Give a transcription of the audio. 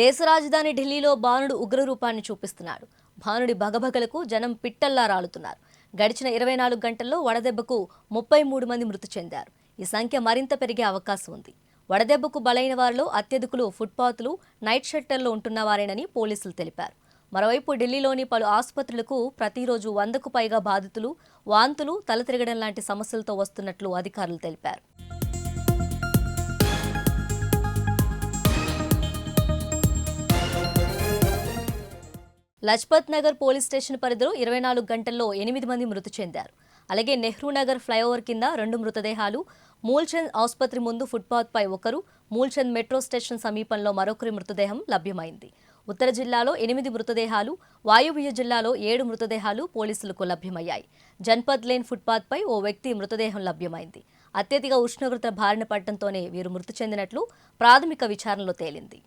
దేశ రాజధాని ఢిల్లీలో బాణుడు ఉగ్రరూపాన్ని చూపిస్తున్నాడు. బాణుడి భగభగలకు జనం పిట్టల్లా రాలుతున్నారు. గడిచిన 24 గంటల్లో వడదెబ్బకు 33 మంది మృతి చెందారు. ఈ సంఖ్య మరింత పెరిగే అవకాశం ఉంది. వడదెబ్బకు బలైన వారిలో అత్యధికులు ఫుట్పాత్లు, నైట్ షెల్టర్లో ఉంటున్నవారేనని పోలీసులు తెలిపారు. మరోవైపు ఢిల్లీలోని పలు ఆసుపత్రులకు ప్రతిరోజు 100కు పైగా బాధితులు వాంతులు, తల తిరగడం లాంటి సమస్యలతో వస్తున్నట్లు అధికారులు తెలిపారు. లజ్పత్ నగర్ పోలీస్ స్టేషన్ పరిధిలో 24 గంటల్లో 8 మంది మృతి చెందారు. అలాగే నెహ్రూ నగర్ ఫ్లైఓవర్ కింద 2 మృతదేహాలు, మూల్చంద్ ఆసుపత్రి ముందు ఫుట్పాత్పై ఒకరు, మూల్చంద్ మెట్రో స్టేషన్ సమీపంలో మరొకరి మృతదేహం లభ్యమైంది. ఉత్తర జిల్లాలో 8 మృతదేహాలు, వాయువ్య జిల్లాలో 7 మృతదేహాలు పోలీసులకు లభ్యమయ్యాయి. జన్పద్ లేన్ ఫుట్పాత్పై ఓ వ్యక్తి మృతదేహం లభ్యమైంది. అత్యధిక ఉష్ణోగ్రత బారిన పడటంతోనే వీరు మృతి చెందినట్లు ప్రాథమిక విచారణలో తేలింది.